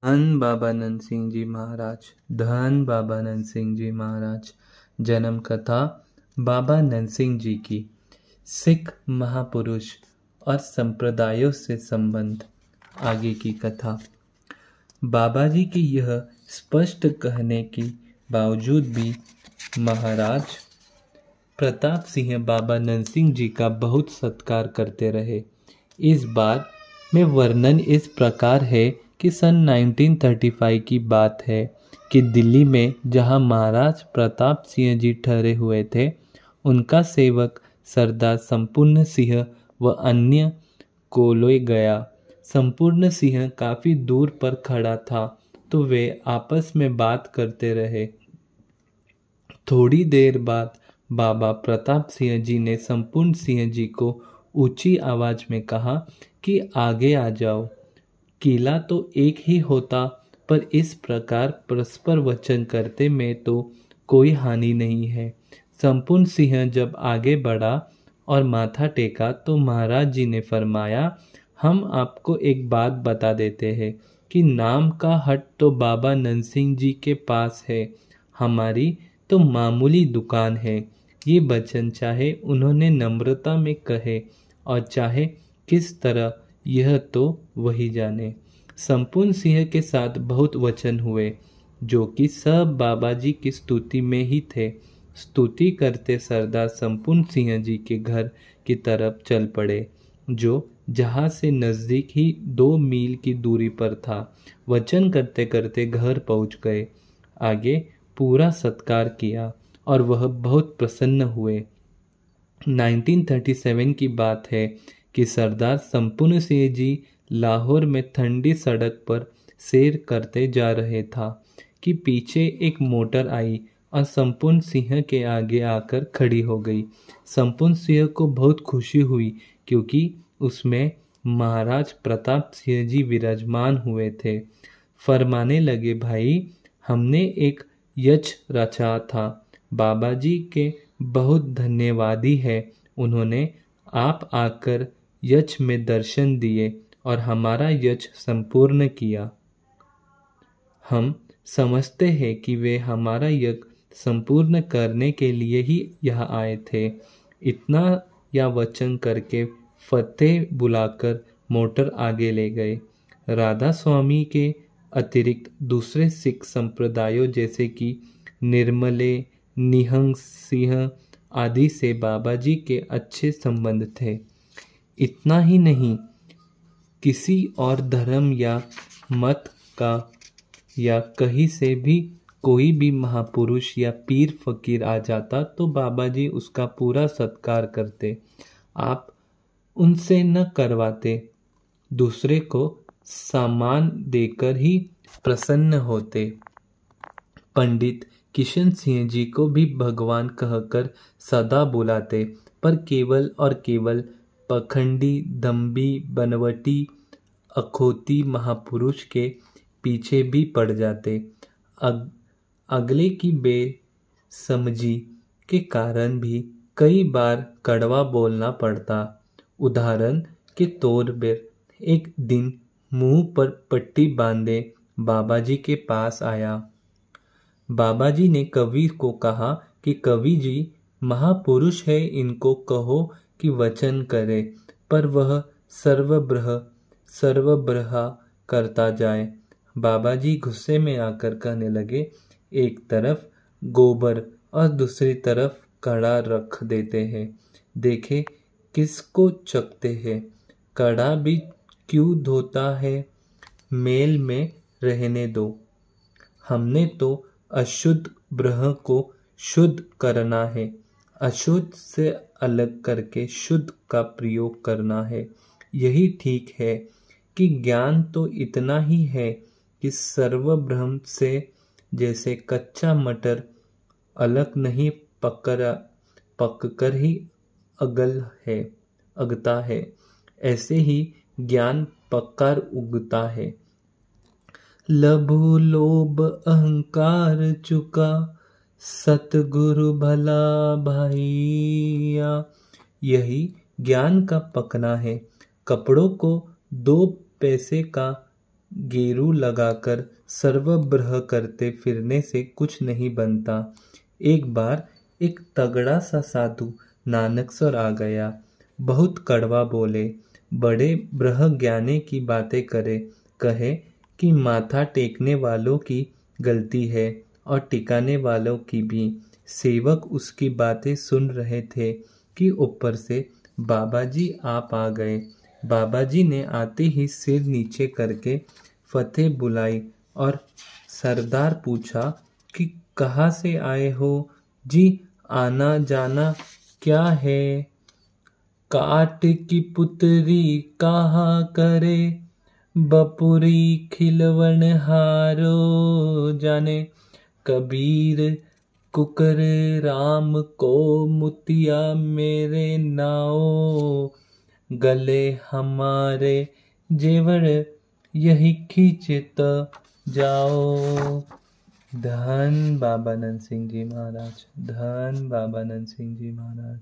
धन बाबा नंद सिंह जी महाराज। धन बाबा नंद सिंह जी महाराज। जन्म कथा बाबा नंद सिंह जी की। सिख महापुरुष और संप्रदायों से संबंध। आगे की कथा। बाबा जी के यह स्पष्ट कहने के बावजूद भी महाराज प्रताप सिंह बाबा नंद सिंह जी का बहुत सत्कार करते रहे। इस बार में वर्णन इस प्रकार है कि सन 1935 की बात है कि दिल्ली में जहां महाराज प्रताप सिंह जी ठहरे हुए थे, उनका सेवक सरदार संपूर्ण सिंह व अन्य को ले गया। संपूर्ण सिंह काफी दूर पर खड़ा था, तो वे आपस में बात करते रहे। थोड़ी देर बाद बाबा प्रताप सिंह जी ने संपूर्ण सिंह जी को ऊंची आवाज में कहा कि आगे आ जाओ। किला तो एक ही होता, पर इस प्रकार परस्पर वचन करते में तो कोई हानि नहीं है। संपूर्ण सिंह जब आगे बढ़ा और माथा टेका तो महाराज जी ने फरमाया, हम आपको एक बात बता देते हैं कि नाम का हट तो बाबा नंद सिंह जी के पास है, हमारी तो मामूली दुकान है। ये वचन चाहे उन्होंने नम्रता में कहे और चाहे किस तरह, यह तो वही जाने। संपूर्ण सिंह के साथ बहुत वचन हुए, जो कि सब बाबा जी की स्तुति में ही थे। स्तुति करते सरदार संपूर्ण सिंह जी के घर की तरफ चल पड़े, जो जहाँ से नज़दीक ही 2 मील की दूरी पर था। वचन करते करते घर पहुँच गए। आगे पूरा सत्कार किया और वह बहुत प्रसन्न हुए। 1937 की बात है कि सरदार संपूर्ण सिंह जी लाहौर में ठंडी सड़क पर सैर करते जा रहे था कि पीछे एक मोटर आई और संपूर्ण सिंह के आगे आकर खड़ी हो गई। संपूर्ण सिंह को बहुत खुशी हुई, क्योंकि उसमें महाराज प्रताप सिंह जी विराजमान हुए थे। फरमाने लगे, भाई, हमने एक यज्ञ रचा था। बाबा जी के बहुत धन्यवादी है। उन्होंने आप आकर यज्ञ में दर्शन दिए और हमारा यज्ञ संपूर्ण किया। हम समझते हैं कि वे हमारा यज्ञ संपूर्ण करने के लिए ही यहाँ आए थे। इतना या वचन करके फतेह बुलाकर मोटर आगे ले गए। राधा स्वामी के अतिरिक्त दूसरे सिख संप्रदायों जैसे कि निर्मले, निहंग सिंह आदि से बाबा जी के अच्छे संबंध थे। इतना ही नहीं, किसी और धर्म या मत का या कहीं से भी कोई भी महापुरुष या पीर फकीर आ जाता तो बाबा जी उसका पूरा सत्कार करते। आप उनसे न करवाते, दूसरे को सामान देकर ही प्रसन्न होते। पंडित किशन सिंह जी को भी भगवान कहकर सदा बुलाते, पर केवल और केवल पखंडी, दम्भी, बनवटी, अखोती महापुरुष के पीछे भी पड़ जाते। अगले की बेसमझी के कारण भी कई बार कड़वा बोलना पड़ता। उदाहरण के तौर पर एक दिन मुंह पर पट्टी बांधे बाबा जी के पास आया। बाबा जी ने कवि को कहा कि कवि जी महापुरुष है, इनको कहो कि वचन करे, पर वह सर्वब्रहा करता जाए। बाबा जी गुस्से में आकर कहने लगे, एक तरफ गोबर और दूसरी तरफ कड़ा रख देते हैं, देखे किसको चखते हैं। कड़ा भी क्यों धोता है, मेल में रहने दो। हमने तो अशुद्ध ब्रह को शुद्ध करना है, अशुद्ध से अलग करके शुद्ध का प्रयोग करना है। यही ठीक है कि ज्ञान तो इतना ही है कि सर्व ब्रह्म से जैसे कच्चा मटर अलग नहीं पककर ही अगता है, ऐसे ही ज्ञान पककर उगता है। लभु लोभ अहंकार चुका, सतगुरु भला भाइया। यही ज्ञान का पकना है। कपड़ों को 2 पैसे का गेरू लगाकर सर्वब्रह करते फिरने से कुछ नहीं बनता। एक बार एक तगड़ा सा साधु नानकसर आ गया। बहुत कड़वा बोले, बड़े ब्रह्मज्ञानी की बातें करे, कहे कि माथा टेकने वालों की गलती है और टिकाने वालों की भी। सेवक उसकी बातें सुन रहे थे कि ऊपर से बाबा जी आप आ गए। बाबा जी ने आते ही सिर नीचे करके फतेह बुलाई और सरदार पूछा कि कहाँ से आए हो जी, आना जाना क्या है। काट की पुतरी कहाँ करे, बपुरी खिलवन हारो जाने। कबीर कुकर राम को मुतिया मेरे नाओ, गले हमारे जेवर यही खींचता जाओ। धन बाबा नंद सिंह जी महाराज, धन बाबा नंद सिंह जी महाराज।